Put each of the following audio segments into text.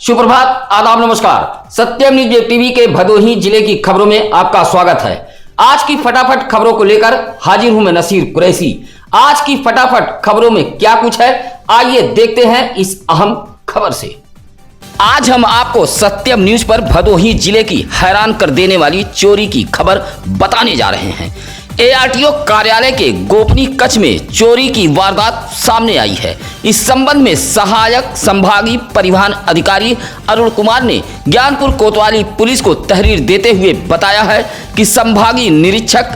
सुप्रभात, आदाब, नमस्कार। सत्यम न्यूज टीवी के भदोही जिले की खबरों में आपका स्वागत है। आज की फटाफट खबरों को लेकर हाजिर हूं मैं नसीर कुरैशी। आज की फटाफट खबरों में क्या कुछ है, आइए देखते हैं इस अहम खबर से। आज हम आपको सत्यम न्यूज पर भदोही जिले की हैरान कर देने वाली चोरी की खबर बताने जा रहे हैं। एआरटीओ कार्यालय के गोपनीय कक्ष में चोरी की वारदात सामने आई है। इस संबंध में सहायक संभागीय परिवहन अधिकारी अरुण कुमार ने ज्ञानपुर कोतवाली पुलिस को तहरीर देते हुए बताया है कि संभागीय निरीक्षक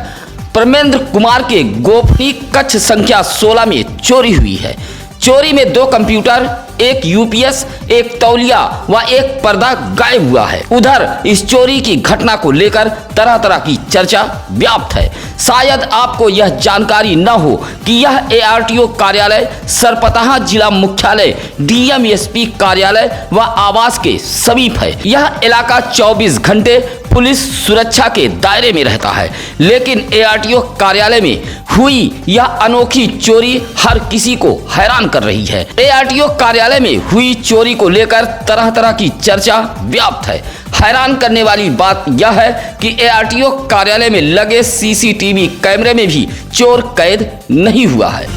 परमेंद्र कुमार के गोपनीय कक्ष संख्या 16 में चोरी हुई है। चोरी में 2 कंप्यूटर, एक यूपीएस, एक तौलिया व एक पर्दा गायब हुआ है। उधर इस चोरी की घटना को लेकर तरह तरह की चर्चा व्याप्त है। शायद आपको यह जानकारी न हो कि यह एआरटीओ कार्यालय सरपताहा जिला मुख्यालय, डीएमएसपी कार्यालय व आवास के समीप है। यह इलाका 24 घंटे पुलिस सुरक्षा के दायरे में रहता है, लेकिन एआरटीओ कार्यालय में हुई यह अनोखी चोरी हर किसी को हैरान कर रही है। एआरटीओ कार्यालय में हुई चोरी को लेकर तरह तरह की चर्चा व्याप्त है। हैरान करने वाली बात यह है कि एआरटीओ कार्यालय में लगे सीसीटीवी कैमरे में भी चोर कैद नहीं हुआ है।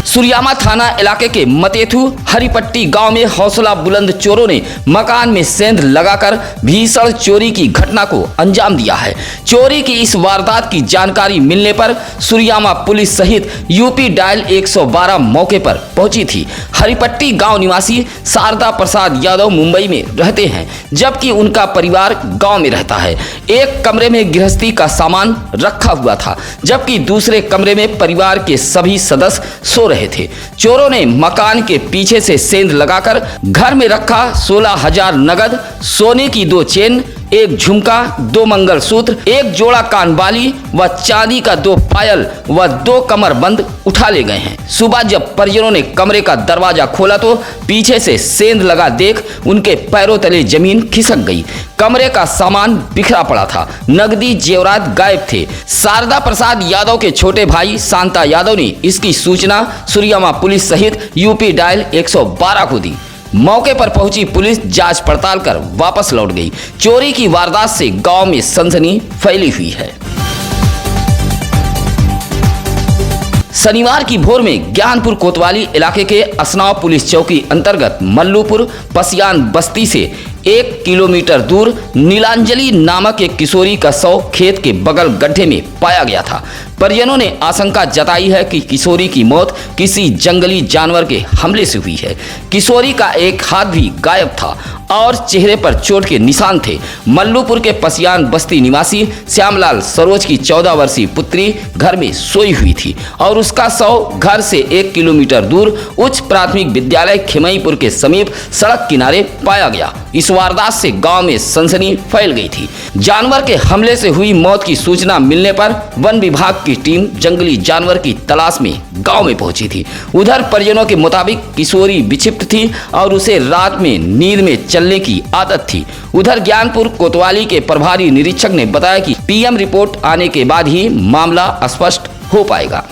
सुरियामा थाना इलाके के मतेथु हरिपट्टी गांव में हौसला बुलंद चोरों ने मकान में सेंध लगाकर भीषण चोरी की घटना को अंजाम दिया है। चोरी की इस वारदात की जानकारी मिलने पर सुरियामा पुलिस सहित यूपी डायल 112 मौके पर पहुंची थी। हरिपट्टी गांव निवासी शारदा प्रसाद यादव मुंबई में रहते हैं, जबकि उनका परिवार गांव में रहता है। एक कमरे में गृहस्थी का सामान रखा हुआ था, जबकि दूसरे कमरे में परिवार के सभी सदस्य सो रहे थे। चोरों ने मकान के पीछे से सेंध लगाकर घर में रखा 16,000 नगद, सोने की 2 चेन, एक झुमका, 2 मंगलसूत्र, एक जोड़ा कानबाली व चांदी का 2 पायल व 2 कमरबंद उठा ले गए हैं। सुबह जब परिजनों ने कमरे का दरवाजा खोला तो पीछे से सेंध लगा देख उनके पैरों तले जमीन खिसक गई। कमरे का सामान बिखरा पड़ा था, नकदी जेवरात गायब थे। शारदा प्रसाद यादव के छोटे भाई शांता यादव ने इसकी सूचना सुरियामा पुलिस सहित यूपी डायल 112 को दी। मौके पर पहुंची पुलिस जांच पड़ताल कर वापस लौट गई। चोरी की वारदात से गांव में सनसनी फैली हुई है। शनिवार की भोर में ज्ञानपुर कोतवाली इलाके के असनाव पुलिस चौकी अंतर्गत मल्लूपुर पसियान बस्ती से 1 किलोमीटर दूर नीलांजलि नामक एक किशोरी का शव खेत के बगल गड्ढे में पाया गया था। परिजनों ने आशंका जताई है कि किशोरी की मौत किसी जंगली जानवर के हमले से हुई है। किशोरी का एक हाथ भी गायब था और चेहरे पर चोट के निशान थे। मल्लूपुर के पसियान बस्ती निवासी श्यामलाल सरोज की 14 वर्षीय पुत्री घर में सोई हुई थी और उसका शव घर से 1 किलोमीटर दूर उच्च प्राथमिक विद्यालय खिमईपुर के समीप सड़क किनारे पाया गया। इस वारदात से गांव में सनसनी फैल गई थी। जानवर के हमले से हुई मौत की सूचना मिलने पर वन विभाग की टीम जंगली जानवर की तलाश में गांव में पहुंची थी। उधर परिजनों के मुताबिक किशोरी विक्षिप्त थी और उसे रात में नींद में चलने की आदत थी। उधर ज्ञानपुर कोतवाली के प्रभारी निरीक्षक ने बताया कि पीएम रिपोर्ट आने के बाद ही मामला स्पष्ट हो पाएगा।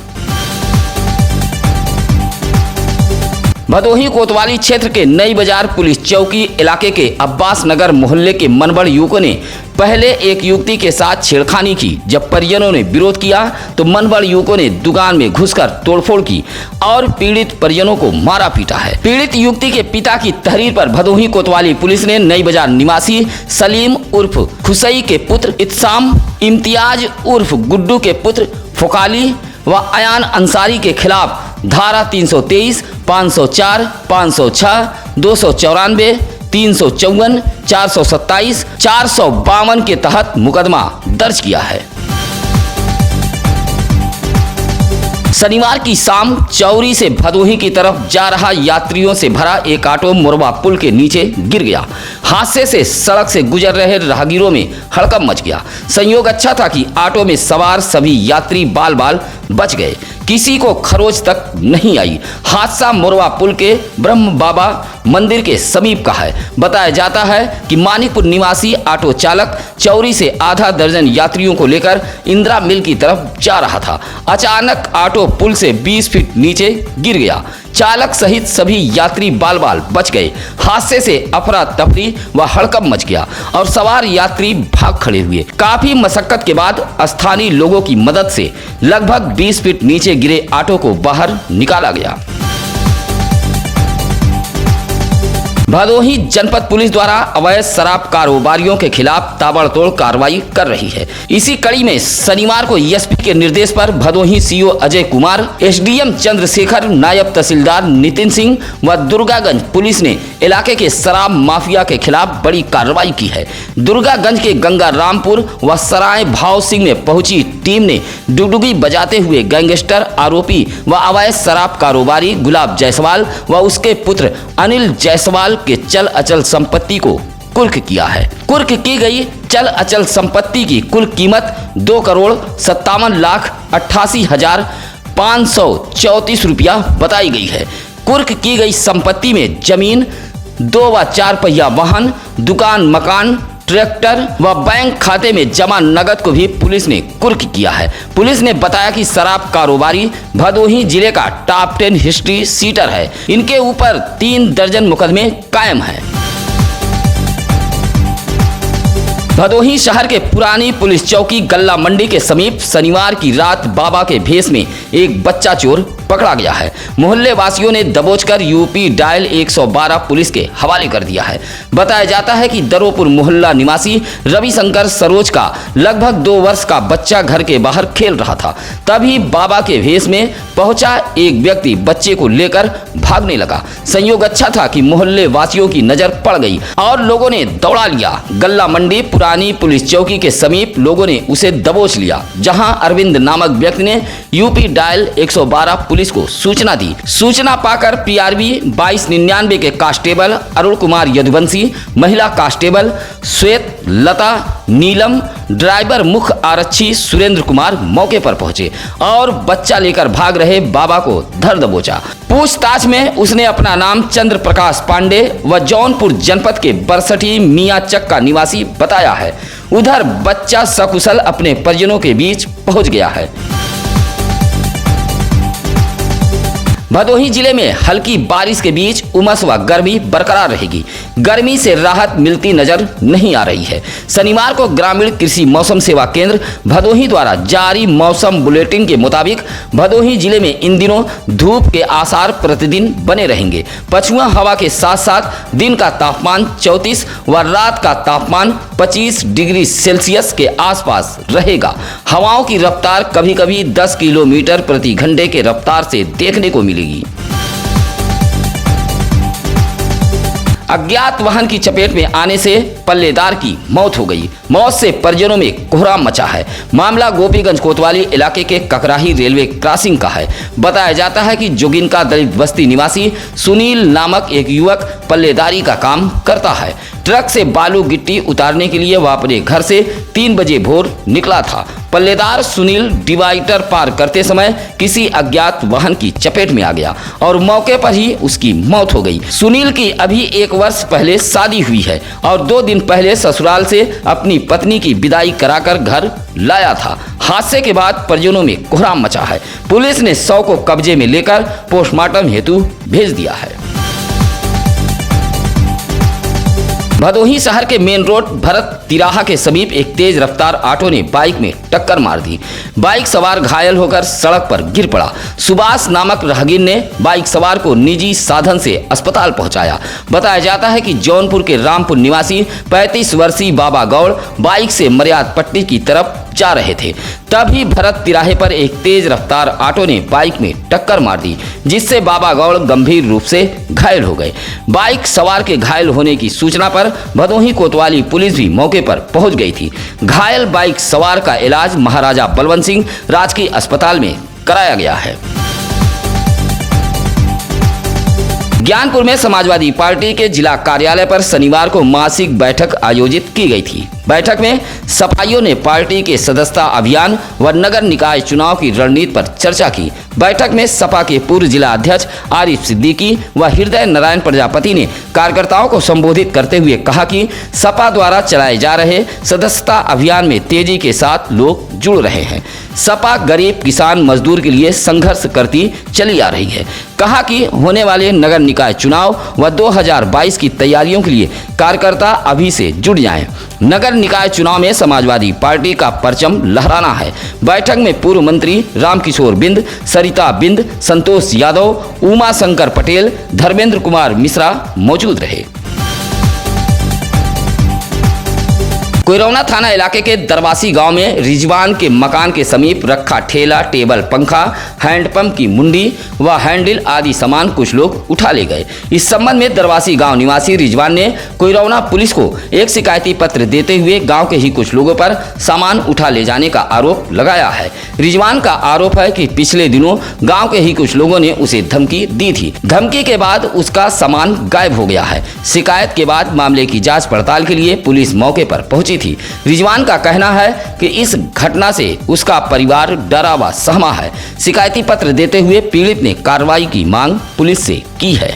भदोही कोतवाली क्षेत्र के नई बाजार पुलिस चौकी इलाके के अब्बास नगर मोहल्ले के मनबड़ युवकों ने पहले एक युवती के साथ छेड़खानी की। जब परिजनों ने विरोध किया तो मनबड़ युवकों ने दुकान में घुसकर तोड़फोड़ की और पीड़ित परिजनों को मारा पीटा है। पीड़ित युवती के पिता की तहरीर पर भदोही कोतवाली पुलिस ने नई बाजार निवासी सलीम उर्फ खुसई के पुत्र इत्साम, इम्तियाज उर्फ गुड्डू के पुत्र फुकाली व अयान अंसारी के खिलाफ धारा 323, 504, 506, 294, 354, 427, 452 के तहत मुकदमा दर्ज किया है। शनिवार की शाम चौरी से भदोही की तरफ जा रहा यात्रियों से भरा एक ऑटो मोरबा पुल के नीचे गिर गया। हादसे से सड़क से गुजर रहे राहगीरों में हड़कंप मच गया। संयोग अच्छा था कि ऑटो में सवार सभी यात्री बाल बाल बच गए, किसी को खरोच तक नहीं आई। हादसा मोरवा पुल के ब्रह्म बाबा मंदिर के समीप का है। बताया जाता है कि मानिकपुर निवासी ऑटो चालक चौरी से आधा दर्जन यात्रियों को लेकर इंदिरा मिल की तरफ जा रहा था। अचानक ऑटो पुल से 20 फीट नीचे गिर गया। चालक सहित सभी यात्री बाल बाल बच गए। हादसे से अफरा तफरी व हड़कंप मच गया और सवार यात्री भाग खड़े हुए। काफी मशक्कत के बाद स्थानीय लोगों की मदद से लगभग 20 फीट नीचे गिरे ऑटो को बाहर निकाला गया। भदोही जनपद पुलिस द्वारा अवैध शराब कारोबारियों के खिलाफ ताबड़तोड़ कार्रवाई कर रही है। इसी कड़ी में शनिवार को एसपी के निर्देश पर भदोही सीओ अजय कुमार, एसडीएम चंद्रशेखर, नायब तहसीलदार नितिन सिंह व दुर्गागंज पुलिस ने इलाके के शराब माफिया के खिलाफ बड़ी कार्रवाई की है। दुर्गागंज के गंगा रामपुर व सराय भाव सिंह में पहुंची टीम ने डुगडुगी बजाते हुए गैंगस्टर आरोपी व अवैध शराब कारोबारी गुलाब जायसवाल व उसके पुत्र अनिल जायसवाल के चल अचल संपत्ति को कुर्क किया है। कुर्क की गई चल अचल संपत्ति की कुल कीमत 2,57,88,534 रुपया बताई गई है। कुर्क की गई संपत्ति में जमीन, 2 व 4 पहिया वाहन, दुकान, मकान, ट्रैक्टर व बैंक खाते में जमा नगद को भी पुलिस ने कुर्क किया है। पुलिस ने बताया कि शराब कारोबारी भदोही जिले का टॉप 10 हिस्ट्री सीटर है। इनके ऊपर 3 दर्जन मुकदमे कायम हैं। भदोही शहर के पुरानी पुलिस चौकी गल्ला मंडी के समीप शनिवार की रात बाबा के भेष में एक बच्चा चोर पकड़ा गया है। मोहल्ले वासियों ने दबोचकर यूपी डायल 112 पुलिस के हवाले कर दिया है। बताया जाता है कि दरोपुर मोहल्ला निवासी रविशंकर सरोज का लगभग 2 वर्ष का बच्चा घर के बाहर खेल रहा था। तभी बाबा के भेष में पहुंचा एक व्यक्ति बच्चे को लेकर भागने लगा। संयोग अच्छा था कि मोहल्ले वासियों की नजर पड़ गई और लोगों ने दौड़ा लिया। गल्ला मंडी पुरानी पुलिस चौकी के समीप लोगों ने उसे दबोच लिया, जहां अरविंद नामक व्यक्ति ने यूपी डायल 112 पुलिस को सूचना दी। सूचना पाकर पीआरबी 2299 के कांस्टेबल अरुण कुमार यदुवंशी, महिला कांस्टेबल श्वेत लता नीलम, ड्राइवर मुख्य आरक्षी सुरेंद्र कुमार मौके पर पहुंचे और बच्चा लेकर भाग रहे बाबा को धर दबोचा। पूछताछ में उसने अपना नाम चंद्र प्रकाश पांडे व जौनपुर जनपद के बरसठी मियाँ चक का निवासी बताया है। उधर बच्चा सकुशल अपने परिजनों के बीच पहुंच गया है। भदोही जिले में हल्की बारिश के बीच उमस व गर्मी बरकरार रहेगी। गर्मी से राहत मिलती नजर नहीं आ रही है। शनिवार को ग्रामीण कृषि मौसम सेवा केंद्र भदोही द्वारा जारी मौसम बुलेटिन के मुताबिक भदोही जिले में इन दिनों धूप के आसार प्रतिदिन बने रहेंगे। पछुआ हवा के साथ साथ दिन का तापमान 34 व रात का तापमान 25 डिग्री सेल्सियस के आसपास रहेगा। हवाओं की रफ्तार कभी कभी 10 किलोमीटर प्रति घंटे के रफ्तार से देखने को मिलेगी। अज्ञात वाहन की चपेट में आने से पल्लेदार की मौत हो गई। मौत से परिजनों में कोहराम मचा है। मामला गोपीगंज कोतवाली इलाके के ककराही रेलवे क्रॉसिंग का है। बताया जाता है कि जोगिनका दलित बस्ती निवासी सुनील नामक एक युवक पल्लेदारी का काम करता है। ट्रक से बालू गिट्टी उतारने के लिए वह अपने घर से 3 बजे भोर निकला था। पल्लेदार सुनील डिवाइडर पार करते समय किसी अज्ञात वाहन की चपेट में आ गया और मौके पर ही उसकी मौत हो गई। सुनील की अभी 1 वर्ष पहले शादी हुई है और 2 दिन पहले ससुराल से अपनी पत्नी की विदाई कराकर घर लाया था। हादसे के बाद परिजनों में कोहराम मचा है। पुलिस ने शव को कब्जे में लेकर पोस्टमार्टम हेतु भेज दिया है। भदोही शहर के मेन रोड भरत तिराहा के समीप एक तेज रफ्तार ऑटो ने बाइक में टक्कर मार दी। बाइक सवार घायल होकर सड़क पर गिर पड़ा। सुभाष नामक राहगीर ने बाइक सवार को निजी साधन से अस्पताल पहुंचाया। बताया जाता है कि जौनपुर के रामपुर निवासी 35 वर्षीय बाबा गौड़ बाइक से मर्याद पट्टी की तरफ जा रहे थे। तभी भरत तिराहे पर एक तेज रफ्तार ऑटो ने बाइक में टक्कर मार दी, जिससे बाबा गौड़ गंभीर रूप से घायल हो गए। बाइक सवार के घायल होने की सूचना पर भदोही कोतवाली पुलिस भी मौके पर पहुंच गई थी। घायल बाइक सवार का इलाज महाराजा बलवंत सिंह राजकीय अस्पताल में कराया गया है। ज्ञानपुर में समाजवादी पार्टी के जिला कार्यालय पर शनिवार को मासिक बैठक आयोजित की गई थी। बैठक में सपाइयों ने पार्टी के सदस्यता अभियान व नगर निकाय चुनाव की रणनीति पर चर्चा की। बैठक में सपा के पूर्व जिला अध्यक्ष आरिफ सिद्दीकी व हृदय नारायण प्रजापति ने कार्यकर्ताओं को संबोधित करते हुए कहा कि सपा द्वारा चलाए जा रहे सदस्यता अभियान में तेजी के साथ लोग जुड़ रहे हैं। सपा गरीब किसान मजदूर के लिए संघर्ष करती चली आ रही है। कहा कि होने वाले नगर निकाय चुनाव व 2022 की तैयारियों के लिए कार्यकर्ता अभी से जुट जाएं। नगर निकाय चुनाव में समाजवादी पार्टी का परचम लहराना है। बैठक में पूर्व मंत्री रामकिशोर बिंद, सरिता बिंद, संतोष यादव, उमा शंकर पटेल, धर्मेंद्र कुमार मिश्रा मौजूद रहे। कोयरौना थाना इलाके के दरवासी गांव में रिजवान के मकान के समीप रखा ठेला, टेबल, पंखा, हैंडपंप की मुंडी व हैंडल आदि सामान कुछ लोग उठा ले गए। इस संबंध में दरवासी गांव निवासी रिजवान ने कोयरौना पुलिस को एक शिकायती पत्र देते हुए गांव के ही कुछ लोगों पर सामान उठा ले जाने का आरोप लगाया है। रिजवान का आरोप है कि पिछले दिनों गाँव के ही कुछ लोगों ने उसे धमकी दी थी। धमकी के बाद उसका सामान गायब हो गया है। शिकायत के बाद मामले की जाँच पड़ताल के लिए पुलिस मौके पर पहुंची थी। रिजवान का कहना है कि इस घटना से उसका परिवार डरा व सहमा है। शिकायती पत्र देते हुए पीड़ित ने कार्रवाई की मांग पुलिस से की है।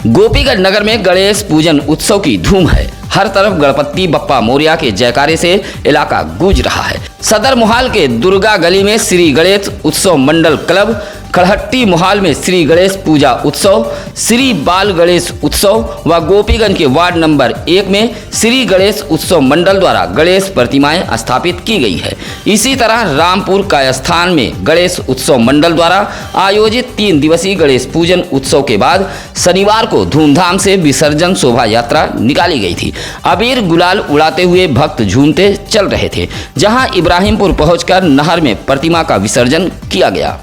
गोपीगंज नगर में गणेश पूजन उत्सव की धूम है। हर तरफ गणपति बप्पा मोरिया के जयकारे से इलाका गूंज रहा है। सदर मोहाल के दुर्गा गली में श्री गणेश उत्सव मंडल क्लब, खड़हट्टी मोहाल में श्री गणेश पूजा उत्सव, श्री बाल गणेश उत्सव व गोपीगंज के वार्ड नंबर 1 में श्री गणेश उत्सव मंडल द्वारा गणेश प्रतिमाएं स्थापित की गई है। इसी तरह रामपुर कायस्थान में गणेश उत्सव मंडल द्वारा आयोजित 3 दिवसीय गणेश पूजन उत्सव के बाद शनिवार को धूमधाम से विसर्जन शोभा यात्रा निकाली गई थी। अबीर गुलाल उड़ाते हुए भक्त झूमते चल रहे थे, जहां इब्राहिमपुर पहुंचकर नहर में प्रतिमा का विसर्जन किया गया।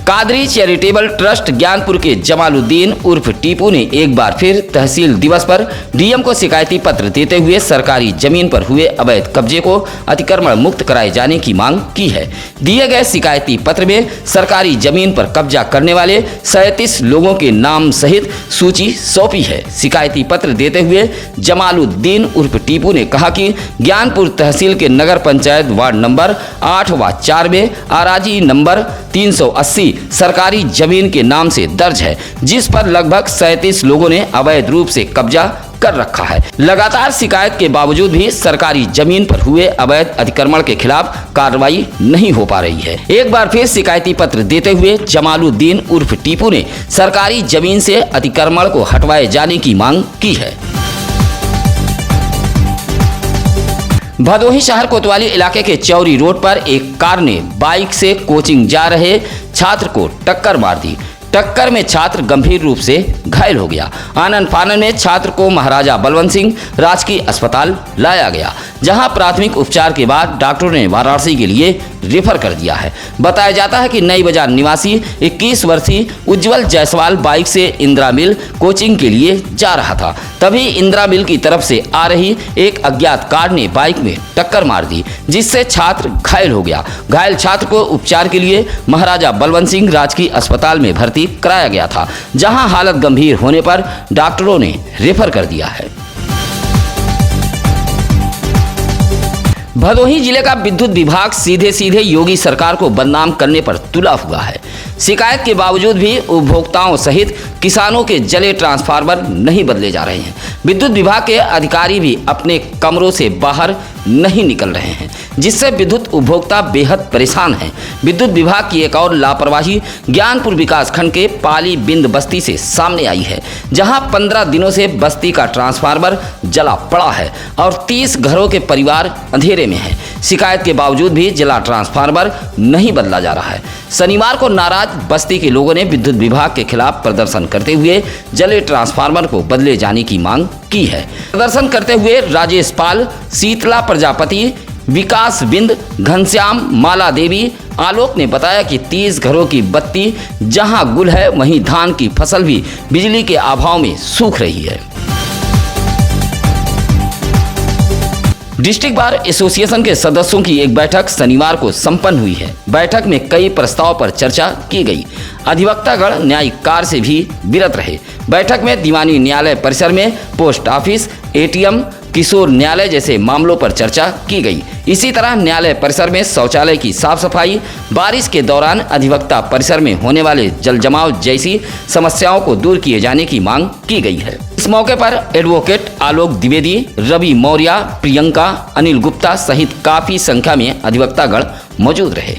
कादरी चैरिटेबल ट्रस्ट ज्ञानपुर के जमालुद्दीन उर्फ टीपू ने एक बार फिर तहसील दिवस पर डीएम को शिकायती पत्र देते हुए सरकारी जमीन पर हुए अवैध कब्जे को अतिक्रमण मुक्त कराए जाने की मांग की है। दिए गए शिकायती पत्र में सरकारी जमीन पर कब्जा करने वाले 37 लोगों के नाम सहित सूची सौंपी है। शिकायती पत्र देते हुए जमालुद्दीन उर्फ टीपू ने कहा कि ज्ञानपुर तहसील के नगर पंचायत वार्ड नंबर 8 व 4 में आराजी नंबर 380 सरकारी जमीन के नाम से दर्ज है, जिस पर लगभग 37 लोगों ने अवैध रूप से कब्जा कर रखा है। लगातार शिकायत के बावजूद भी सरकारी जमीन पर हुए अवैध अतिक्रमण के खिलाफ कार्रवाई नहीं हो पा रही है। एक बार फिर शिकायती पत्र देते हुए जमालुद्दीन उर्फ टीपू ने सरकारी जमीन से अतिक्रमण को हटवाए जाने की मांग की है। भदोही शहर कोतवाली इलाके के चौरी रोड पर एक कार ने बाइक से कोचिंग जा रहे छात्र को टक्कर मार दी। टक्कर में छात्र गंभीर रूप से घायल हो गया। आनन फानन में छात्र को महाराजा बलवंत सिंह राजकीय अस्पताल लाया गया, जहां प्राथमिक उपचार के बाद डॉक्टरों ने वाराणसी के लिए रेफर कर दिया है। बताया जाता है कि नई बाजार निवासी 21 वर्षीय उज्जवल जायसवाल बाइक से इंदिरा मिल कोचिंग के लिए जा रहा था। तभी इंदिरा मिल की तरफ से आ रही एक अज्ञात कार ने बाइक में टक्कर मार दी, जिससे छात्र घायल हो गया। घायल छात्र को उपचार के लिए महाराजा बलवंत सिंह राजकीय अस्पताल में भर्ती कराया गया था, जहां हालत गंभीर होने पर डॉक्टरों ने रेफर कर दिया है। भदोही जिले का विद्युत विभाग सीधे सीधे योगी सरकार को बदनाम करने पर तुला हुआ है। शिकायत के बावजूद भी उपभोक्ताओं सहित किसानों के जले ट्रांसफार्मर नहीं बदले जा रहे हैं। विद्युत विभाग के अधिकारी भी अपने कमरों से बाहर नहीं निकल रहे हैं, जिससे विद्युत उपभोक्ता बेहद परेशान हैं। विद्युत विभाग की एक और लापरवाही ज्ञानपुर विकासखंड के पाली बिंद बस्ती से सामने आई है, जहां 15 दिनों से बस्ती का ट्रांसफार्मर जला पड़ा है और 30 घरों के परिवार अंधेरे में हैं। शिकायत के बावजूद भी जला ट्रांसफार्मर नहीं बदला जा रहा है। शनिवार को नाराज बस्ती के लोगों ने विद्युत विभाग के खिलाफ प्रदर्शन करते हुए जले ट्रांसफार्मर को बदले जाने की मांग की है। प्रदर्शन करते हुए राजेश पाल, शीतला प्रजापति, विकास बिंद, घनश्याम, माला देवी, आलोक ने बताया कि 30 घरों की बत्ती जहां गुल है, वहीं धान की फसल भी बिजली के अभाव में सूख रही है। डिस्ट्रिक्ट बार एसोसिएशन के सदस्यों की एक बैठक शनिवार को संपन्न हुई है। बैठक में कई प्रस्ताव पर चर्चा की गई। अधिवक्तागण न्यायिक कार्य से भी विरत रहे। बैठक में दीवानी न्यायालय परिसर में पोस्ट ऑफिस, एटीएम, किशोर न्यायालय जैसे मामलों पर चर्चा की गई। इसी तरह न्यायालय परिसर में शौचालय की साफ सफाई, बारिश के दौरान अधिवक्ता परिसर में होने वाले जल जमाव जैसी समस्याओं को दूर किए जाने की मांग की गई है। इस मौके पर एडवोकेट आलोक द्विवेदी, रवि मौर्य, प्रियंका, अनिल गुप्ता सहित काफी संख्या में अधिवक्तागण मौजूद रहे।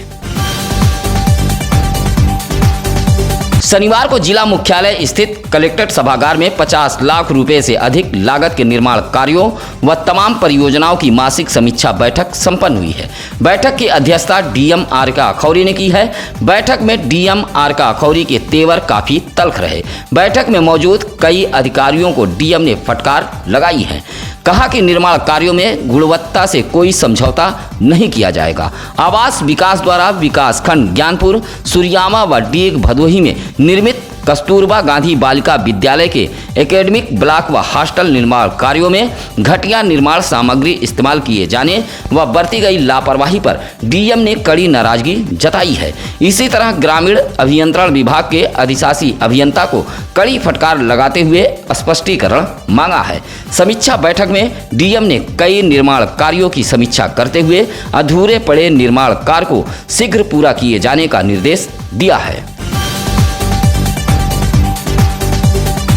शनिवार को जिला मुख्यालय स्थित कलेक्ट्रेट सभागार में 50 लाख रुपए से अधिक लागत के निर्माण कार्यों व तमाम परियोजनाओं की मासिक समीक्षा बैठक संपन्न हुई है। बैठक की अध्यक्षता डीएम आर का अखौरी ने की है। बैठक में डीएम आर का अखौरी के तेवर काफी तल्ख रहे। बैठक में मौजूद कई अधिकारियों को डीएम ने फटकार लगाई है। कहा कि निर्माण कार्यों में गुणवत्ता से कोई समझौता नहीं किया जाएगा। आवास विकास द्वारा विकास खंड ज्ञानपुर, सुरियामा व डीग भदोही में निर्मित कस्तूरबा गांधी बालिका विद्यालय के एकेडमिक ब्लॉक व हॉस्टल निर्माण कार्यों में घटिया निर्माण सामग्री इस्तेमाल किए जाने व बरती गई लापरवाही पर डीएम ने कड़ी नाराजगी जताई है। इसी तरह ग्रामीण अभियंत्रण विभाग के अधिशासी अभियंता को कड़ी फटकार लगाते हुए स्पष्टीकरण मांगा है। समीक्षा बैठक में डीएम ने कई निर्माण कार्यों की समीक्षा करते हुए अधूरे पड़े निर्माण कार्य को शीघ्र पूरा किए जाने का निर्देश दिया है।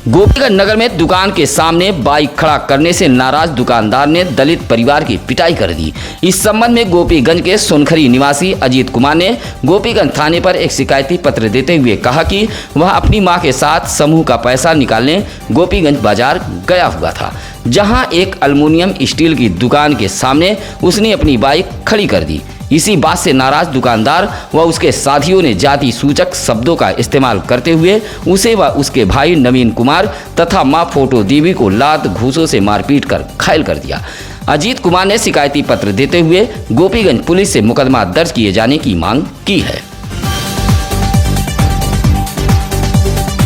गोपीगंज नगर में दुकान के सामने बाइक खड़ा करने से नाराज दुकानदार ने दलित परिवार की पिटाई कर दी। इस संबंध में गोपीगंज के सोनखरी निवासी अजीत कुमार ने गोपीगंज थाने पर एक शिकायती पत्र देते हुए कहा कि वह अपनी मां के साथ समूह का पैसा निकालने गोपीगंज बाजार गया हुआ था, जहां एक एल्युमिनियम स्टील की दुकान के सामने उसने अपनी बाइक खड़ी कर दी। इसी बात से नाराज दुकानदार व उसके साथियों ने जाति सूचक शब्दों का इस्तेमाल करते हुए उसे व उसके भाई नवीन कुमार तथा मां फोटो देवी को लात घूंसों से मारपीट कर घायल कर दिया। अजीत कुमार ने शिकायती पत्र देते हुए गोपीगंज पुलिस से मुकदमा दर्ज किए जाने की मांग की है।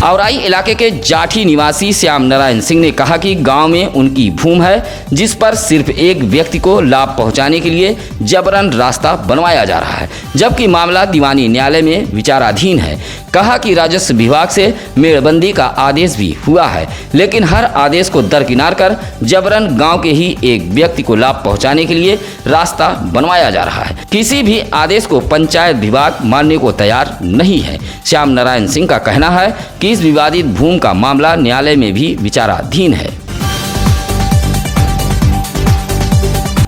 औराई इलाके के जाठी निवासी श्याम नारायण सिंह ने कहा कि गांव में उनकी भूमि है, जिस पर सिर्फ एक व्यक्ति को लाभ पहुंचाने के लिए जबरन रास्ता बनवाया जा रहा है, जबकि मामला दीवानी न्यायालय में विचाराधीन है। कहा कि राजस्व विभाग से मेड़बंदी का आदेश भी हुआ है, लेकिन हर आदेश को दरकिनार कर जबरन गांव के ही एक व्यक्ति को लाभ पहुंचाने के लिए रास्ता बनवाया जा रहा है। किसी भी आदेश को पंचायत विभाग मानने को तैयार नहीं है। श्याम नारायण सिंह का कहना है कि इस विवादित भूमि का मामला न्यायालय में भी विचाराधीन है।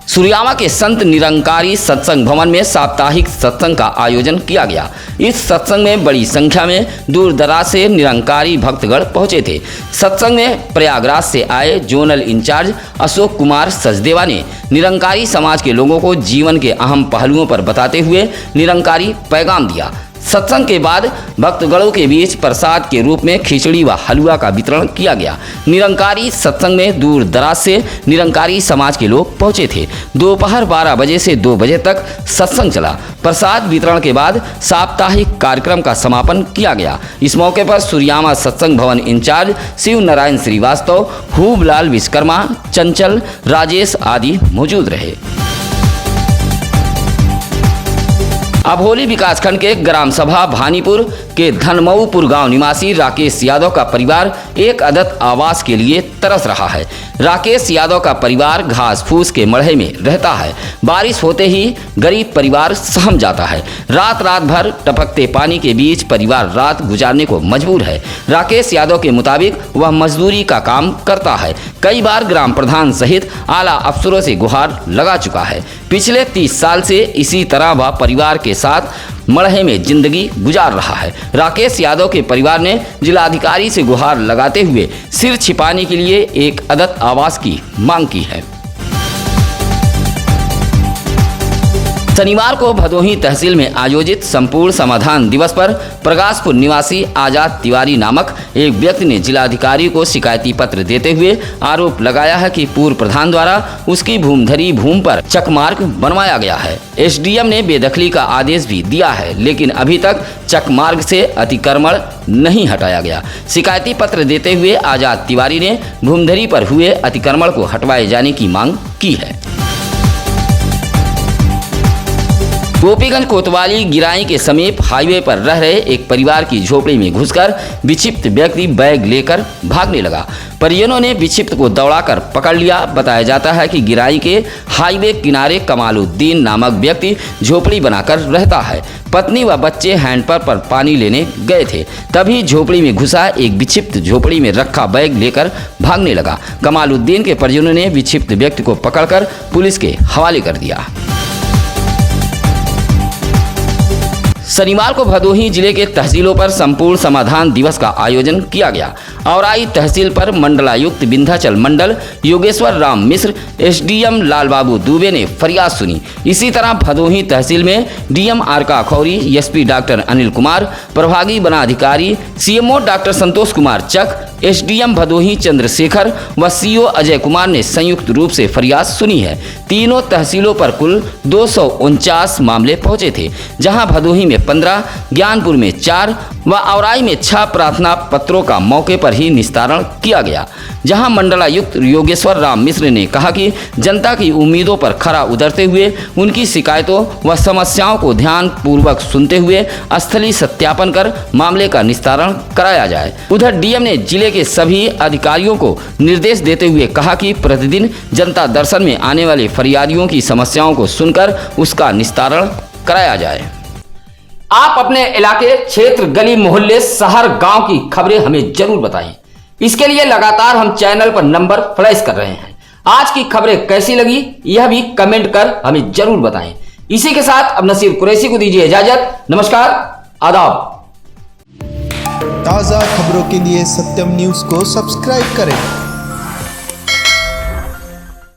सुरियामा के संत निरंकारी सत्संग भवन में साप्ताहिक सत्संग का आयोजन किया गया। इस सत्संग में बड़ी संख्या में दूर दराज से निरंकारी भक्तगण पहुंचे थे। सत्संग में प्रयागराज से आए जोनल इंचार्ज अशोक कुमार सचदेवा ने निरंकारी समाज के लोगों को जीवन के अहम पहलुओं पर बताते हुए निरंकारी पैगाम दिया। सत्संग के बाद भक्तगणों के बीच प्रसाद के रूप में खिचड़ी व हलवा का वितरण किया गया। निरंकारी सत्संग में दूर दराज से निरंकारी समाज के लोग पहुंचे थे। दोपहर 12 बजे से 2 बजे तक सत्संग चला। प्रसाद वितरण के बाद साप्ताहिक कार्यक्रम का समापन किया गया। इस मौके पर सुरियामा सत्संग भवन इंचार्ज शिव नारायण श्रीवास्तव, खूबलाल विश्वकर्मा, चंचल, राजेश आदि मौजूद रहे। अभोली विकासखंड के ग्राम सभा भानीपुर के धनमऊपुर गांव निवासी राकेश यादव का परिवार एक अदत आवास के लिए तरस रहा है। राकेश यादव का परिवार घास फूस के मढ़े में रहता है। बारिश होते ही गरीब परिवार सहम जाता है। रात भर टपकते पानी के बीच परिवार रात गुजारने को मजबूर है। राकेश यादव के मुताबिक वह मजदूरी का काम करता है। कई बार ग्राम प्रधान सहित आला अफसरों से गुहार लगा चुका है। पिछले 30 साल से इसी तरह वह परिवार के साथ मड़हे में जिंदगी गुजार रहा है। राकेश यादव के परिवार ने जिलाधिकारी से गुहार लगाते हुए सिर छिपाने के लिए एक अदत आवास की मांग की है। शनिवार को भदोही तहसील में आयोजित संपूर्ण समाधान दिवस पर प्रकाशपुर निवासी आजाद तिवारी नामक एक व्यक्ति ने जिलाधिकारी को शिकायती पत्र देते हुए आरोप लगाया है कि पूर्व प्रधान द्वारा उसकी भूमधरी भूमि पर चकमार्ग बनवाया गया है। एसडीएम ने बेदखली का आदेश भी दिया है, लेकिन अभी तक चकमार्ग से अतिक्रमण नहीं हटाया गया। शिकायती पत्र देते हुए आजाद तिवारी ने भूमधरी पर हुए अतिक्रमण को हटवाए जाने की मांग की है। गोपीगंज कोतवाली गिराई के समीप हाईवे पर रह रहे एक परिवार की झोपड़ी में घुसकर विक्षिप्त व्यक्ति बैग लेकर भागने लगा। परिजनों ने विक्षिप्त को दौड़ाकर पकड़ लिया। बताया जाता है कि गिराई के हाईवे किनारे कमालुद्दीन नामक व्यक्ति झोपड़ी बनाकर रहता है। पत्नी व बच्चे हैंडपंप पर पानी लेने गए थे, तभी झोपड़ी में घुसा एक विक्षिप्त झोपड़ी में रखा बैग लेकर भागने लगा। कमालुद्दीन के परिजनों ने विक्षिप्त व्यक्ति को पकड़कर पुलिस के हवाले कर दिया। शनिवार को भदोही जिले के तहसीलों पर संपूर्ण समाधान दिवस का आयोजन किया गया। औराई तहसील पर मंडलायुक्त विंध्याचल मंडल योगेश्वर राम मिश्र, एसडीएम लालबाबू दुबे ने फरियाद सुनी। इसी तरह भदोही तहसील में डीएम आरका खौरी, एसपी डॉक्टर अनिल कुमार, प्रभागी वनाधिकारी सीएमओ डॉक्टर संतोष कुमार चक, एसडीएम भदोही चंद्रशेखर व सीओ अजय कुमार ने संयुक्त रूप से फरियाद सुनी है। तीनों तहसीलों पर कुल 249 मामले पहुंचे थे, जहां भदोही में 15, ज्ञानपुर में 4 व औराई में 6 प्रार्थना पत्रों का मौके पर ही निस्तारण किया गया। जहां मंडलायुक्त योगेश्वर राम मिश्र ने कहा कि जनता की उम्मीदों पर खरा उतरते हुए उनकी शिकायतों व समस्याओं को ध्यान पूर्वक सुनते हुए स्थलीय सत्यापन कर मामले का निस्तारण कराया जाए। उधर डीएम ने जिले के सभी अधिकारियों को निर्देश देते हुए कहा कि प्रतिदिन जनता दर्शन में आने वाले फरियादियों की समस्याओं को सुनकर उसका निस्तारण कराया जाए। आप अपने इलाके, क्षेत्र, गली, मोहल्ले, शहर, गांव की खबरें हमें जरूर बताएं। इसके लिए लगातार हम चैनल पर नंबर फ्लैश कर रहे हैं। आज की खबरें कैसी लगी यह भी कमेंट कर हमें जरूर बताएं। इसी के साथ अब नसीर कुरैशी को दीजिए इजाजत। नमस्कार, आदाब। ताज़ा खबरों के लिए सत्यम न्यूज़ को सब्सक्राइब करें।